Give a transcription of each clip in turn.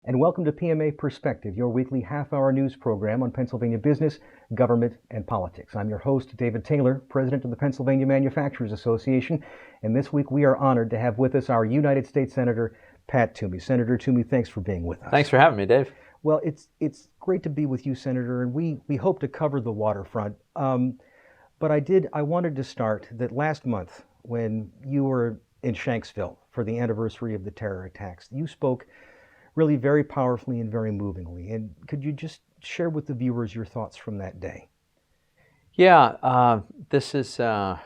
And welcome to PMA Perspective, your weekly half-hour news program on Pennsylvania business, government, and politics. I'm your host, David Taylor, president of the Pennsylvania Manufacturers Association, and this week we are honored to have with us our United States Senator, Pat Toomey. Senator Toomey, thanks for being with us. Thanks for having me, Dave. Well, it's great to be with you, Senator, and we hope to cover the waterfront. But I wanted to start that last month when you were in Shanksville for the anniversary of the terror attacks, you spoke really very powerfully and very movingly. And could you just share with the viewers your thoughts from that day? Yeah, this is a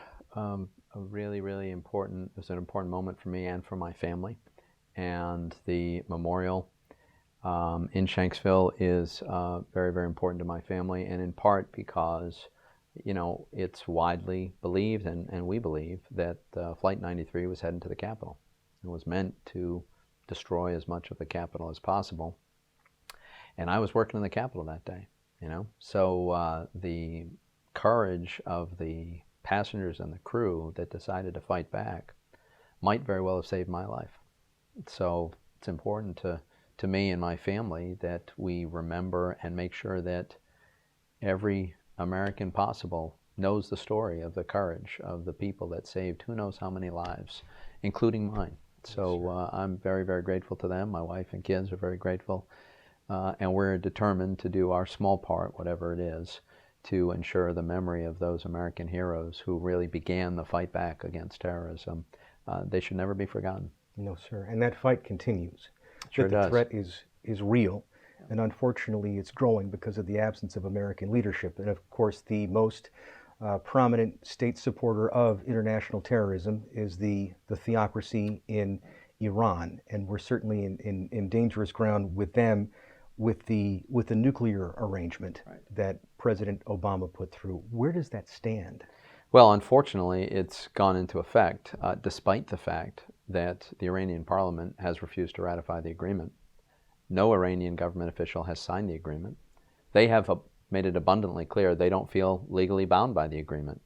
really important, it was an important moment for me and for my family. And the memorial in Shanksville is very important to my family, and in part because, you know, it's widely believed, and we believe, that Flight 93 was heading to the Capitol. It was meant to destroy as much of the Capitol as possible. And I was working in the Capitol that day, you know. So the courage of the passengers and the crew that decided to fight back might very well have saved my life. So it's important to me and my family that we remember and make sure that every American possible knows the story of the courage of the people that saved who knows how many lives, including mine. So I'm very grateful to them. My wife and kids are very grateful. And we're determined to do our small part, whatever it is, to ensure the memory of those American heroes who really began the fight back against terrorism. They should never be forgotten. No, sir. And that fight continues. Sure does. The threat is real. And unfortunately, it's growing because of the absence of American leadership. And of course, the most prominent state supporter of international terrorism is the theocracy in Iran, and we're certainly in dangerous ground with them, with the nuclear arrangement that President Obama put through. Where does that stand? Well, unfortunately, it's gone into effect, despite the fact that the Iranian parliament has refused to ratify the agreement. No Iranian government official has signed the agreement. They have made it abundantly clear they don't feel legally bound by the agreement.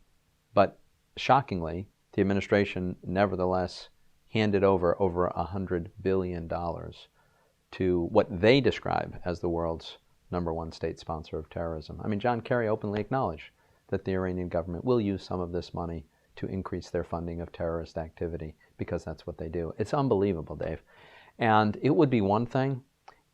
But shockingly, the administration nevertheless handed over $100 billion to what they describe as the world's #1 state sponsor of terrorism. I mean, John Kerry openly acknowledged that the Iranian government will use some of this money to increase their funding of terrorist activity, because that's what they do. It's unbelievable, Dave. And it would be one thing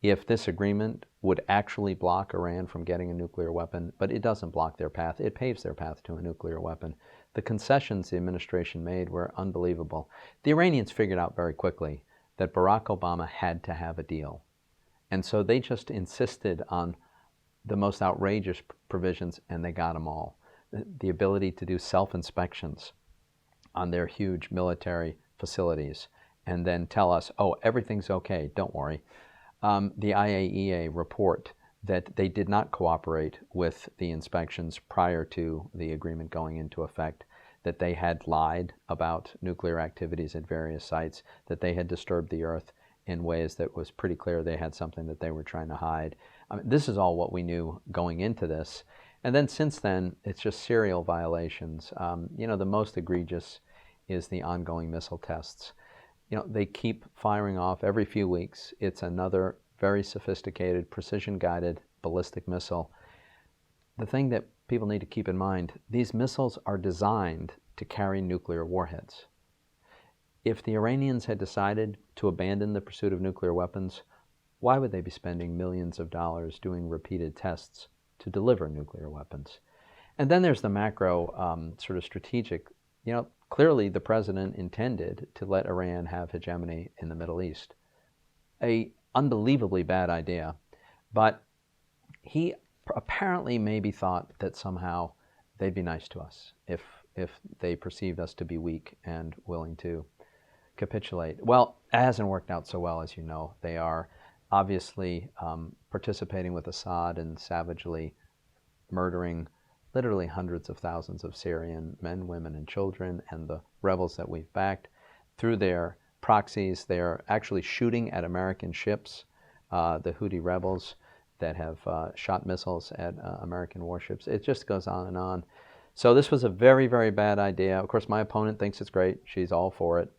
if this agreement would actually block Iran from getting a nuclear weapon, but it doesn't block their path. It paves their path to a nuclear weapon. The concessions the administration made were unbelievable. The Iranians figured out very quickly that Barack Obama had to have a deal. And so they just insisted on the most outrageous provisions, and they got them all. The ability to do self-inspections on their huge military facilities and then tell us, oh, everything's okay, don't worry. The IAEA report that they did not cooperate with the inspections prior to the agreement going into effect, that they had lied about nuclear activities at various sites, that they had disturbed the earth in ways that was pretty clear they had something that they were trying to hide. I mean, this is all what we knew going into this. And then since then, it's just serial violations. You know, the most egregious is the ongoing missile tests. You know, they keep firing off every few weeks. It's another very sophisticated, precision-guided ballistic missile. The thing that people need to keep in mind, these missiles are designed to carry nuclear warheads. If the Iranians had decided to abandon the pursuit of nuclear weapons, why would they be spending millions of dollars doing repeated tests to deliver nuclear weapons? And then there's the macro sort of strategic, you know, clearly the president intended to let Iran have hegemony in the Middle East. An unbelievably bad idea, but he apparently maybe thought that somehow they'd be nice to us if they perceived us to be weak and willing to capitulate. Well, it hasn't worked out so well, as you know. They are obviously participating with Assad and savagely murdering literally hundreds of thousands of Syrian men, women, and children, and the rebels that we've backed. Through their proxies, they are actually shooting at American ships, the Houthi rebels that have shot missiles at American warships. It just goes on and on. So this was a very bad idea. Of course, my opponent thinks it's great. She's all for it.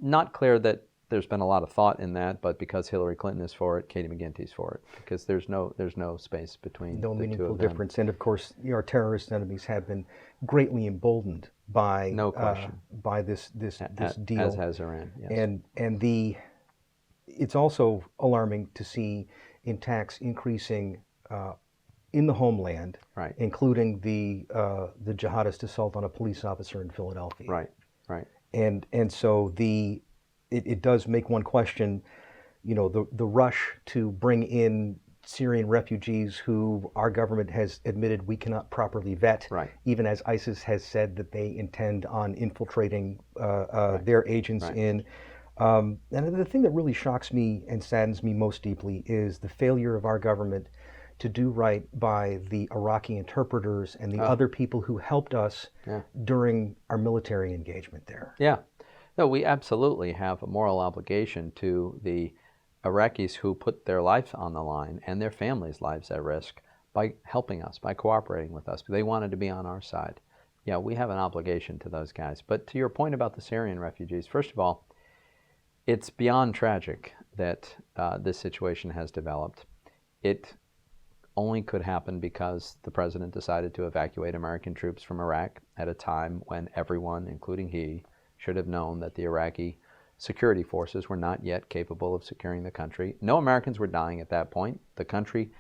Not clear that there's been a lot of thought in that, but because Hillary Clinton is for it, Katie McGinty's for it, because there's no space between no the two meaningful of them. difference. And of course, our terrorist enemies have been greatly emboldened by No question. By this deal, as has Iran. Yes. And it's also alarming to see attacks increasing in the homeland, Right. including the jihadist assault on a police officer in Philadelphia. Right. Right. And so it does make one question, the rush to bring in Syrian refugees who our government has admitted we cannot properly vet, Right. even as ISIS has said that they intend on infiltrating their agents Right. in. And the thing that really shocks me and saddens me most deeply is the failure of our government to do right by the Iraqi interpreters and the other people who helped us during our military engagement there. Yeah. No, we absolutely have a moral obligation to the Iraqis who put their lives on the line and their families' lives at risk by helping us, by cooperating with us. They wanted to be on our side. Yeah, we have an obligation to those guys. But to your point about the Syrian refugees, first of all, it's beyond tragic that this situation has developed. It only could happen because the president decided to evacuate American troops from Iraq at a time when everyone, including he, should have known that the Iraqi security forces were not yet capable of securing the country. No Americans were dying at that point. The country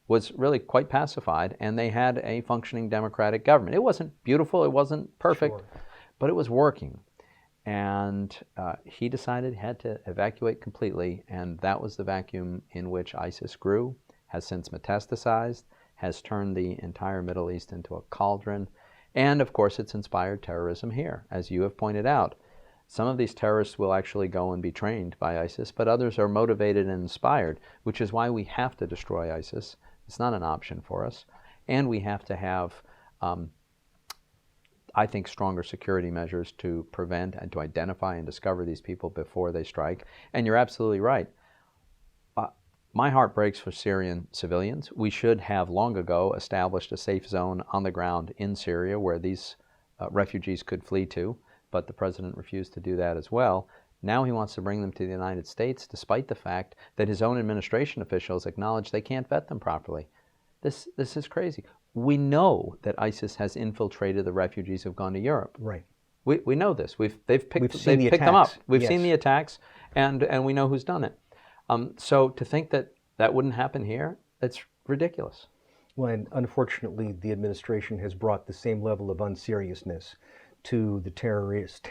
was really quite pacified, and they had a functioning democratic government. It wasn't beautiful, it wasn't perfect, but it was working. And he decided he had to evacuate completely, and that was the vacuum in which ISIS grew, has since metastasized, has turned the entire Middle East into a cauldron, and of course it's inspired terrorism here, as you have pointed out. Some of these terrorists will actually go and be trained by ISIS, but others are motivated and inspired, which is why we have to destroy ISIS. It's not an option for us. And we have to have, I think, stronger security measures to prevent and to identify and discover these people before they strike. And you're absolutely right. My heart breaks for Syrian civilians. We should have long ago established a safe zone on the ground in Syria where these refugees could flee to, but the president refused to do that as well. Now he wants to bring them to the United States, despite the fact that his own administration officials acknowledge they can't vet them properly. This is crazy. We know that ISIS has infiltrated the refugees who've gone to Europe. Right. We know this. They've picked the them up. attacks. We've Yes. seen the attacks, and we know who's done it. So to think that that wouldn't happen here, it's ridiculous. Well, and unfortunately, the administration has brought the same level of unseriousness to the terrorist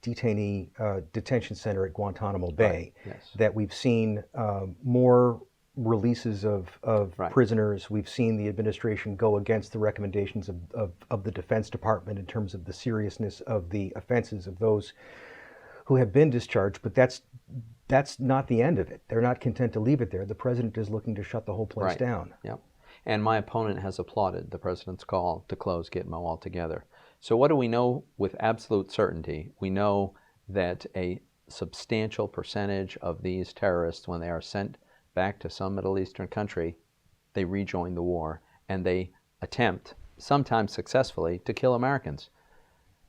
detainee detention center at Guantanamo Bay, Right. Yes. that we've seen more releases of Right. prisoners. We've seen the administration go against the recommendations of the Defense Department in terms of the seriousness of the offenses of those who have been discharged, but that's not the end of it. They're not content to leave it there. The president is looking to shut the whole place Right. down. Yep. And my opponent has applauded the president's call to close Gitmo altogether. So what do we know with absolute certainty? We know that a substantial percentage of these terrorists, when they are sent back to some Middle Eastern country, they rejoin the war and they attempt, sometimes successfully, to kill Americans.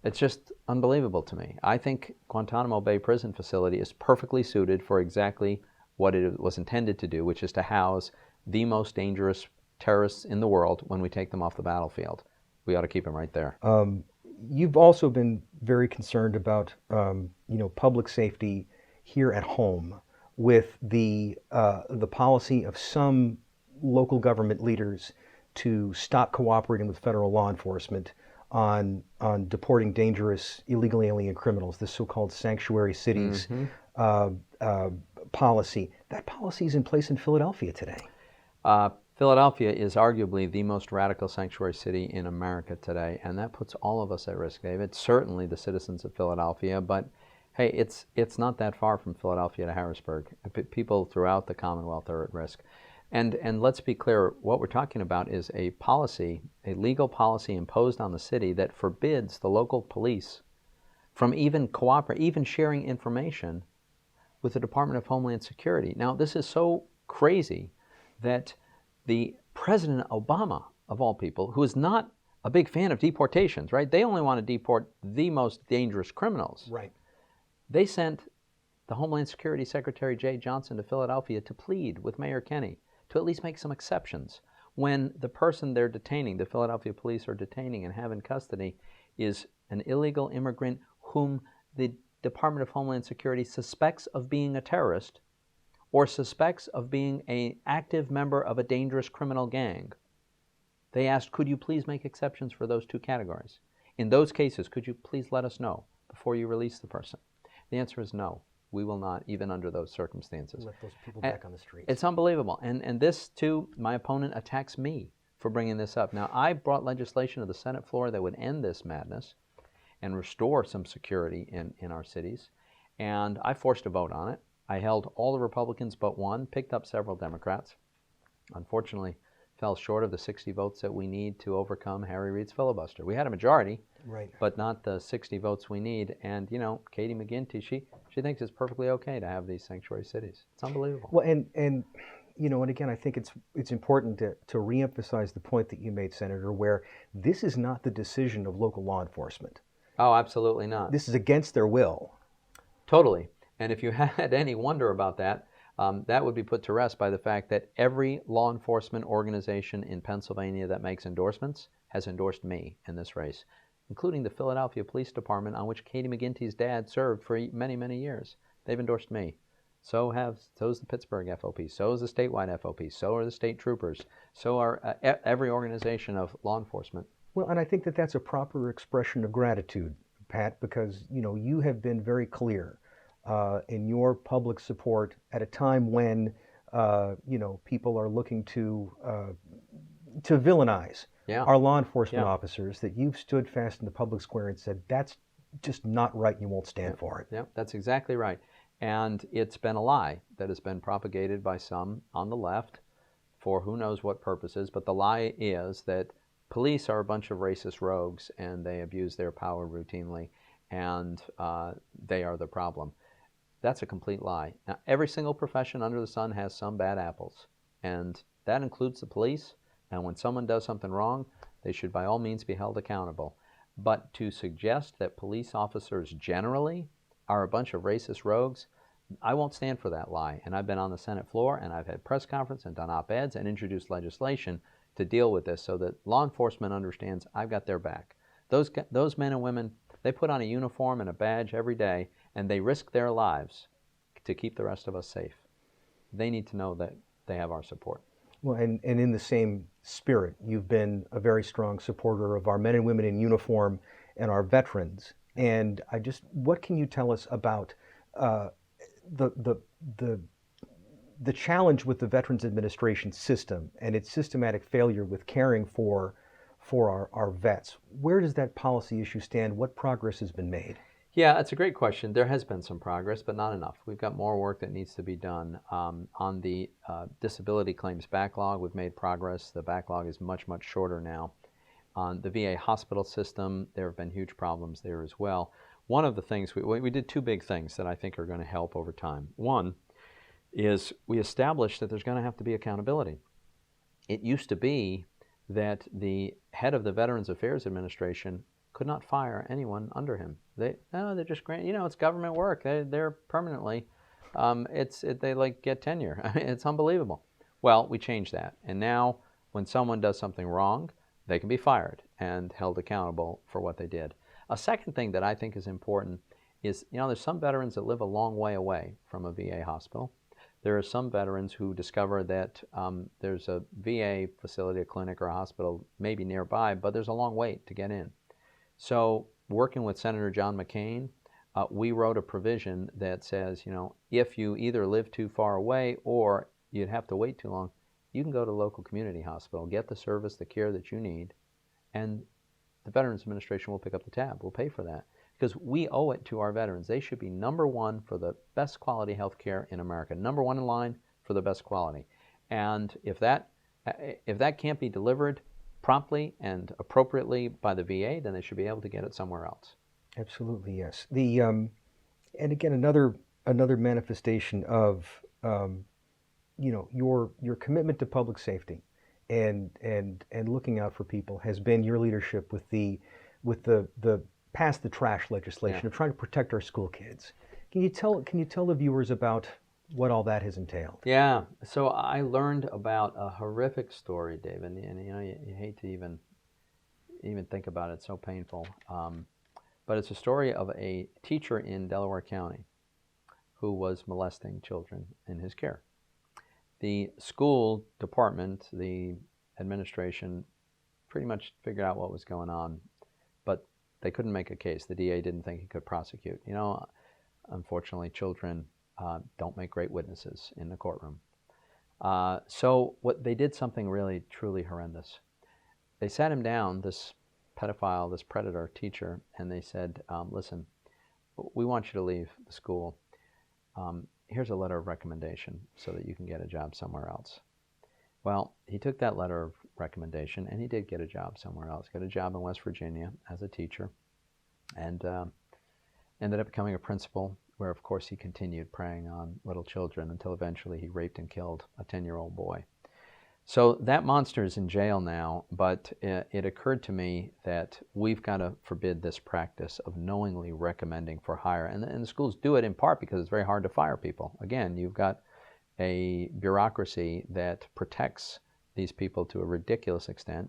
It's just unbelievable to me. I think Guantanamo Bay prison facility is perfectly suited for exactly what it was intended to do, which is to house the most dangerous terrorists in the world when we take them off the battlefield. We ought to keep them right there. You've also been very concerned about public safety here at home with the policy of some local government leaders to stop cooperating with federal law enforcement on deporting dangerous illegal alien criminals, the so-called sanctuary cities policy. That policy is in place in Philadelphia today. Philadelphia is arguably the most radical sanctuary city in America today, and that puts all of us at risk, David. Certainly the citizens of Philadelphia, but hey, it's not that far from Philadelphia to Harrisburg. People throughout the Commonwealth are at risk. And let's be clear, what we're talking about is a policy, a legal policy imposed on the city that forbids the local police from even sharing information with the Department of Homeland Security. Now, this is so crazy that the President Obama, of all people, who is not a big fan of deportations, right? They only want to deport the most dangerous criminals. Right. They sent the Homeland Security Secretary Jay Johnson to Philadelphia to plead with Mayor Kenney to at least make some exceptions when the person they're detaining, the Philadelphia police are detaining and have in custody, is an illegal immigrant whom the Department of Homeland Security suspects of being a terrorist or suspects of being an active member of a dangerous criminal gang. They asked, could you please make exceptions for those two categories? In those cases, could you please let us know before you release the person? The answer is no. We will not, even under those circumstances. Let those people back on the streets. It's unbelievable. And this, too, my opponent attacks me for bringing this up. Now, I brought legislation to the Senate floor that would end this madness and restore some security in our cities. And I forced a vote on it. I held all the Republicans but one, picked up several Democrats. Unfortunately, fell short of the 60 votes that we need to overcome Harry Reid's filibuster. We had a majority, right, but not the 60 votes we need. And, you know, Katie McGinty, she thinks it's perfectly okay to have these sanctuary cities. It's unbelievable. Well, and you know, and again, I think it's important to reemphasize the point that you made, Senator, where this is not the decision of local law enforcement. Oh, absolutely not. This is against their will. Totally. And if you had any wonder about that, that would be put to rest by the fact that every law enforcement organization in Pennsylvania that makes endorsements has endorsed me in this race, including the Philadelphia Police Department, on which Katie McGinty's dad served for many, many years. They've endorsed me. So is the Pittsburgh FOP, so is the statewide FOP, so are the state troopers, so are every organization of law enforcement. Well, and I think that that's a proper expression of gratitude, Pat, because, you know, you have been very clear in your public support at a time when, you know, people are looking to villainize our law enforcement officers, that you've stood fast in the public square and said, that's just not right and you won't stand for it. Yeah, that's exactly right. And it's been a lie that has been propagated by some on the left for who knows what purposes, but the lie is that police are a bunch of racist rogues and they abuse their power routinely, and they are the problem. That's a complete lie. Now, every single profession under the sun has some bad apples, and that includes the police, and when someone does something wrong, they should by all means be held accountable. But to suggest that police officers generally are a bunch of racist rogues, I won't stand for that lie. And I've been on the Senate floor, and I've had press conference and done op-eds and introduced legislation to deal with this so that law enforcement understands I've got their back. Those men and women, they put on a uniform and a badge every day, and they risk their lives to keep the rest of us safe. They need to know that they have our support. Well, and in the same spirit, you've been a very strong supporter of our men and women in uniform and our veterans. And what can you tell us about the challenge with the Veterans Administration system and its systematic failure with caring for our vets? Where does that policy issue stand? What progress has been made? Yeah, that's a great question. There has been some progress, but not enough. We've got more work that needs to be done. On the disability claims backlog, we've made progress. The backlog is much, much shorter now. On the VA hospital system, there have been huge problems there as well. One of the things, we did two big things that I think are going to help over time. One is we established that there's going to have to be accountability. It used to be that the head of the Veterans Affairs Administration could not fire anyone under him. They're just it's government work. They're permanently, they like get tenure. I mean, it's unbelievable. Well, we changed that, and now when someone does something wrong, they can be fired and held accountable for what they did. A second thing that I think is important is, there's some veterans that live a long way away from a VA hospital. There are some veterans who discover that there's a VA facility, a clinic, or a hospital maybe nearby, but there's a long wait to get in. So working with Senator John McCain, we wrote a provision that says, if you either live too far away or you'd have to wait too long, you can go to a local community hospital, get the service, the care that you need, and the Veterans Administration will pick up the tab. We'll pay for that because we owe it to our veterans. They should be number one for the best quality health care in America, number one in line for the best quality. And if that can't be delivered promptly and appropriately by the VA, then they should be able to get it somewhere else. Absolutely, yes. And again, another manifestation of your commitment to public safety and looking out for people has been your leadership with the pass the trash legislation of trying to protect our school kids. Can you tell the viewers about what all that has entailed? Yeah. So I learned about a horrific story, David, and you hate to even think about it. It's so painful. But it's a story of a teacher in Delaware County who was molesting children in his care. The school department, the administration, pretty much figured out what was going on, but they couldn't make a case. The DA didn't think he could prosecute. Unfortunately, children don't make great witnesses in the courtroom. So what they did something really, truly horrendous. They sat him down, this pedophile, this predator teacher, and they said, listen, we want you to leave the school. Here's a letter of recommendation so that you can get a job somewhere else. Well, he took that letter of recommendation and he did get a job somewhere else, got a job in West Virginia as a teacher, and ended up becoming a principal, where of course he continued preying on little children until eventually he raped and killed a 10-year-old boy. So that monster is in jail now, but it occurred to me that we've got to forbid this practice of knowingly recommending for hire. And the schools do it in part because it's very hard to fire people. Again, you've got a bureaucracy that protects these people to a ridiculous extent.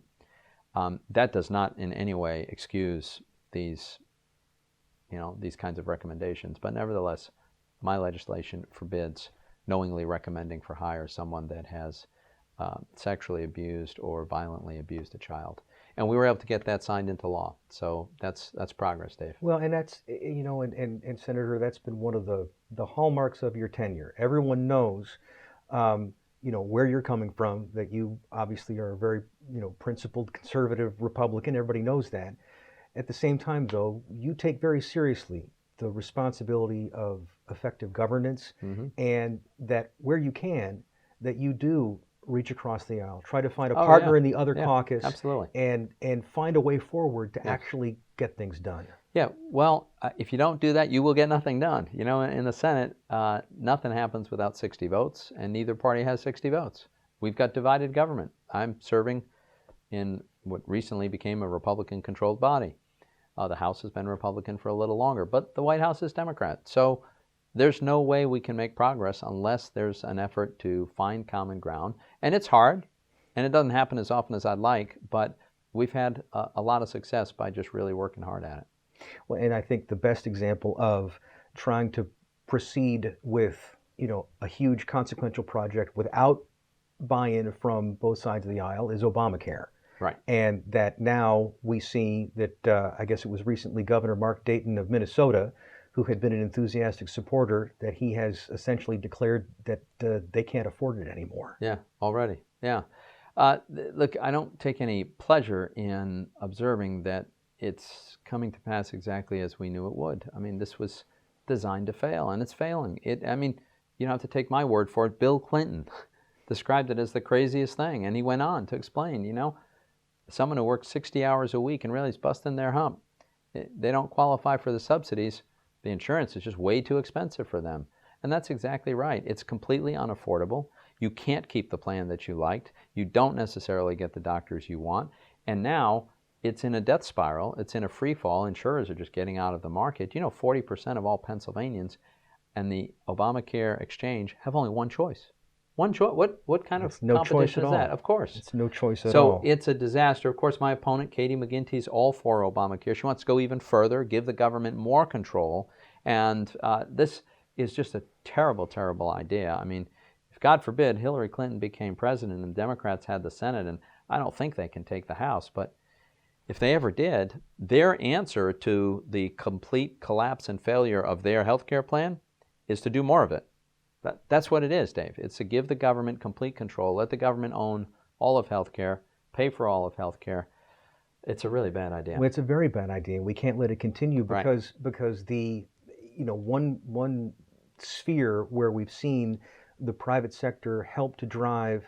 That does not in any way excuse these kinds of recommendations, but nevertheless, my legislation forbids knowingly recommending for hire someone that has sexually abused or violently abused a child. And we were able to get that signed into law. So that's progress, Dave. Well, and that's, and Senator, that's been one of the hallmarks of your tenure. Everyone knows, where you're coming from, that you obviously are a very, principled, conservative Republican. Everybody knows that. At the same time, though, you take very seriously the responsibility of effective governance, and that where you can, that you do reach across the aisle, try to find a partner in the other caucus, absolutely, and find a way forward to actually get things done. Yeah, well, if you don't do that, you will get nothing done. In the Senate, nothing happens without 60 votes, and neither party has 60 votes. We've got divided government. I'm serving in what recently became a Republican-controlled body. The House has been Republican for a little longer, but the White House is Democrat. So there's no way we can make progress unless there's an effort to find common ground. And it's hard, and it doesn't happen as often as I'd like, but we've had a lot of success by just really working hard at it. Well, and I think the best example of trying to proceed with, a huge consequential project without buy-in from both sides of the aisle is Obamacare. Right. And that now we see that, I guess it was recently Governor Mark Dayton of Minnesota, who had been an enthusiastic supporter, that he has essentially declared that they can't afford it anymore. Yeah, already. Yeah. Look, I don't take any pleasure in observing that it's coming to pass exactly as we knew it would. I mean, this was designed to fail, and it's failing. You don't have to take my word for it. Bill Clinton described it as the craziest thing, and he went on to explain, someone who works 60 hours a week and really is busting their hump, they don't qualify for the subsidies. The insurance is just way too expensive for them. And that's exactly right. It's completely unaffordable. You can't keep the plan that you liked. You don't necessarily get the doctors you want. And now it's in a death spiral. It's in a free fall. Insurers are just getting out of the market. 40% of all Pennsylvanians and the Obamacare exchange have only one choice. One choice. What kind of competition is that? Of course. It's no choice at all. So it's a disaster. Of course, my opponent, Katie McGinty, is all for Obamacare. She wants to go even further, give the government more control. And this is just a terrible, terrible idea. I mean, if God forbid Hillary Clinton became president and Democrats had the Senate, and I don't think they can take the House, but if they ever did, their answer to the complete collapse and failure of their health care plan is to do more of it. That's what it is, Dave. It's to give the government complete control, let the government own all of healthcare, pay for all of healthcare. It's a really bad idea. Well, it's a very bad idea. We can't let it continue because the one sphere where we've seen the private sector help to drive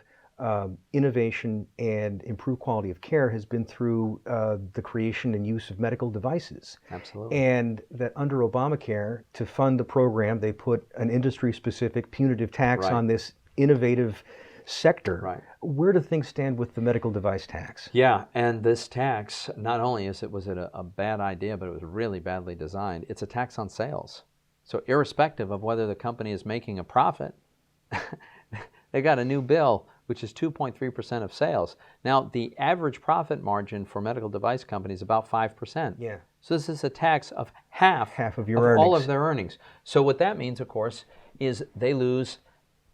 innovation and improve quality of care has been through the creation and use of medical devices. Absolutely. And that under Obamacare, to fund the program, they put an industry-specific punitive tax on this innovative sector. Right. Where do things stand with the medical device tax? Yeah, and this tax, not only was it a bad idea, but it was really badly designed. It's a tax on sales. So irrespective of whether the company is making a profit, they got a new bill, which is 2.3% of sales. Now, the average profit margin for medical device companies is about 5%. Yeah. So this is a tax of half of your earnings. all of their earnings. So what that means, of course, is they lose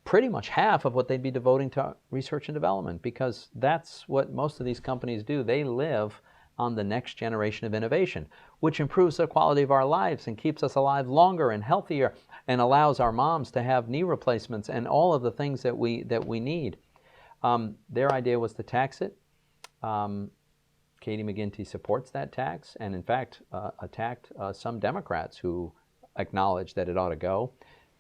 pretty much half of what they'd be devoting to research and development, because that's what most of these companies do. They live on the next generation of innovation, which improves the quality of our lives and keeps us alive longer and healthier and allows our moms to have knee replacements and all of the things that we need. Their idea was to tax it. Katie McGinty supports that tax and, in fact, attacked some Democrats who acknowledged that it ought to go.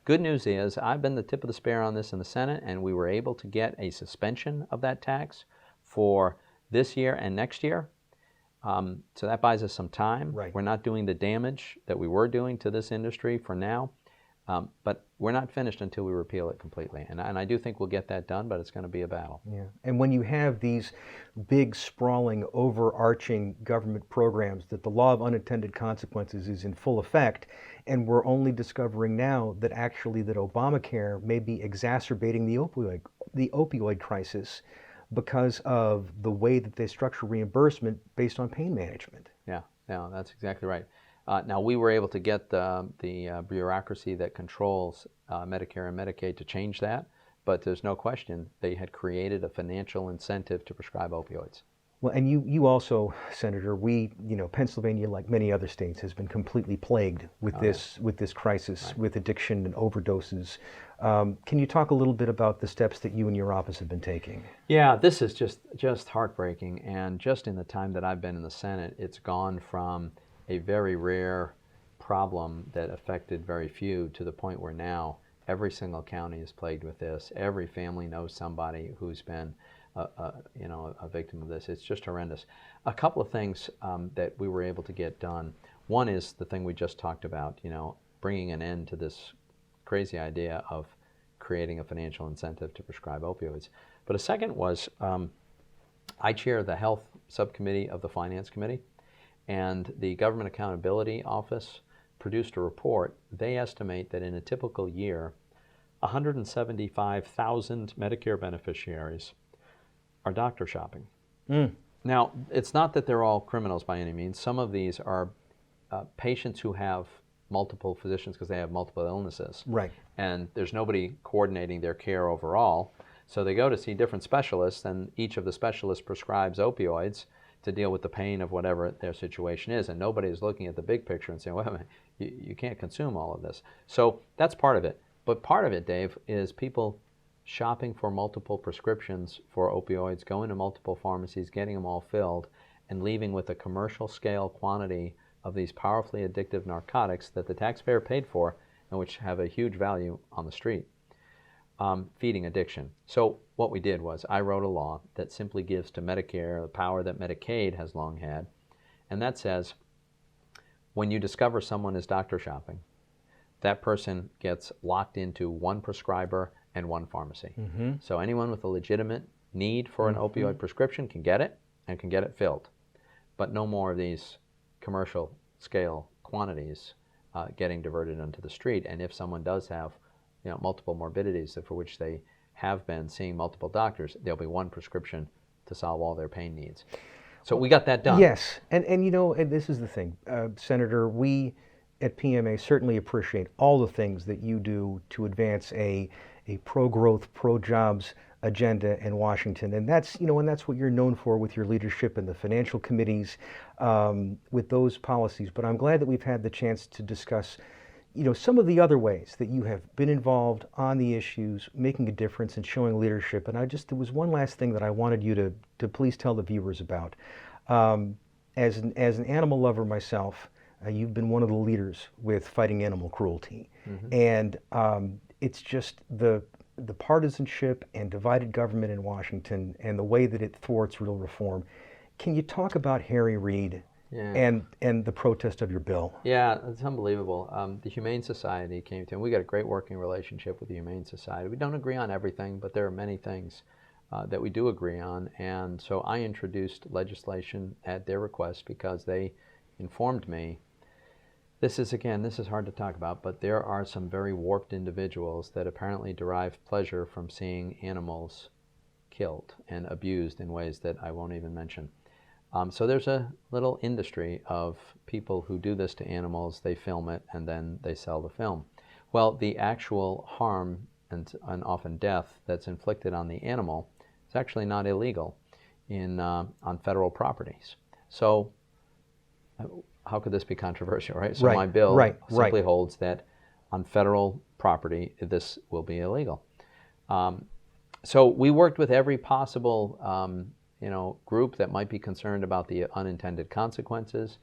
Good news is I've been the tip of the spear on this in the Senate, and we were able to get a suspension of that tax for this year and next year. So that buys us some time. Right. We're not doing the damage that we were doing to this industry for now, but we're not finished until we repeal it completely. And I do think we'll get that done, but it's going to be a battle. Yeah. And when you have these big, sprawling, overarching government programs that the law of unintended consequences is in full effect, and we're only discovering now that actually that Obamacare may be exacerbating the opioid crisis because of the way that they structure reimbursement based on pain management. Yeah, that's exactly right. Now, we were able to get the bureaucracy that controls Medicare and Medicaid to change that, but there's no question they had created a financial incentive to prescribe opioids. Well, and you also, Senator, Pennsylvania, like many other states, has been completely plagued with this crisis, right, with addiction and overdoses. Can you talk a little bit about the steps that you and your office have been taking? Yeah, this is just heartbreaking, and just in the time that I've been in the Senate, it's gone from a very rare problem that affected very few to the point where now every single county is plagued with this. Every family knows somebody who's been a victim of this. It's just horrendous. A couple of things that we were able to get done. One is the thing we just talked about, bringing an end to this crazy idea of creating a financial incentive to prescribe opioids. But a second was I chair the health subcommittee of the Finance Committee, and the Government Accountability Office produced a report. They estimate that in a typical year, 175,000 Medicare beneficiaries are doctor shopping. Now, it's not that they're all criminals by any means. Some of these are patients who have multiple physicians because they have multiple illnesses. Right. And there's nobody coordinating their care overall. So they go to see different specialists, and each of the specialists prescribes opioids to deal with the pain of whatever their situation is. And nobody is looking at the big picture and saying, well, you can't consume all of this. So that's part of it. But part of it, Dave, is people shopping for multiple prescriptions for opioids, going to multiple pharmacies, getting them all filled, and leaving with a commercial scale quantity of these powerfully addictive narcotics that the taxpayer paid for and which have a huge value on the street, feeding addiction. So what we did was I wrote a law that simply gives to Medicare the power that Medicaid has long had, and that says when you discover someone is doctor shopping, that person gets locked into one prescriber and one pharmacy. Mm-hmm. So anyone with a legitimate need for an opioid prescription can get it and can get it filled. But no more of these commercial scale quantities getting diverted onto the street. And if someone does have multiple morbidities for which they have been seeing multiple doctors, there'll be one prescription to solve all their pain needs. So we got that done. Yes, and this is the thing, Senator, we at PMA certainly appreciate all the things that you do to advance a pro-growth, pro-jobs agenda in Washington, and that's what you're known for with your leadership in the financial committees, with those policies. But I'm glad that we've had the chance to discuss, some of the other ways that you have been involved on the issues, making a difference and showing leadership. And there was one last thing that I wanted you to please tell the viewers about. As an animal lover myself, you've been one of the leaders with fighting animal cruelty, and it's just the partisanship and divided government in Washington and the way that it thwarts real reform. Can you talk about Harry Reid and the protest of your bill? Yeah, it's unbelievable. The Humane Society came to, and we got a great working relationship with the Humane Society. We don't agree on everything, but there are many things that we do agree on. And so I introduced legislation at their request because they informed me This is hard to talk about, but there are some very warped individuals that apparently derive pleasure from seeing animals killed and abused in ways that I won't even mention. So there's a little industry of people who do this to animals. They film it and then they sell the film. Well, the actual harm and often death that's inflicted on the animal is actually not illegal on federal properties. So how could this be controversial, right? So my bill simply holds that on federal property, this will be illegal. So we worked with every possible group that might be concerned about the unintended consequences,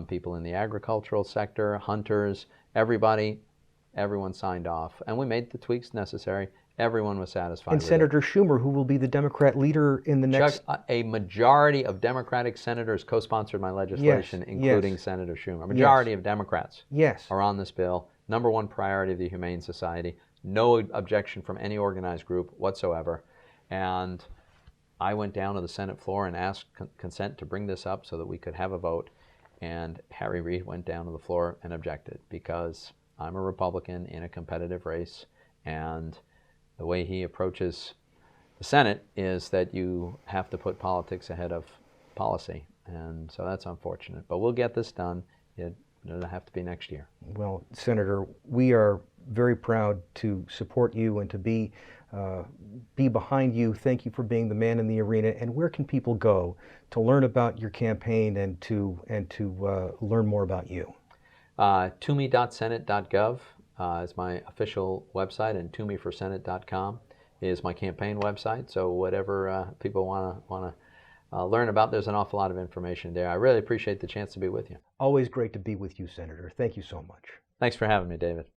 people in the agricultural sector, hunters, everyone signed off. And we made the tweaks necessary. Everyone was satisfied with it. And Senator Schumer, who will be the Democrat leader in the next... Chuck, a majority of Democratic senators co-sponsored my legislation, including Senator Schumer. A majority of Democrats are on this bill. Number one priority of the Humane Society. No objection from any organized group whatsoever. And I went down to the Senate floor and asked consent to bring this up so that we could have a vote. And Harry Reid went down to the floor and objected because I'm a Republican in a competitive race, and the way he approaches the Senate is that you have to put politics ahead of policy. And so that's unfortunate. But we'll get this done. It'll have to be next year. Well, Senator, we are very proud to support you and to be behind you. Thank you for being the man in the arena. And where can people go to learn about your campaign and to learn more about you? Toomey.senate.gov is my official website, and ToomeyForSenate.com is my campaign website. So whatever people want to learn about, there's an awful lot of information there. I really appreciate the chance to be with you. Always great to be with you, Senator. Thank you so much. Thanks for having me, David.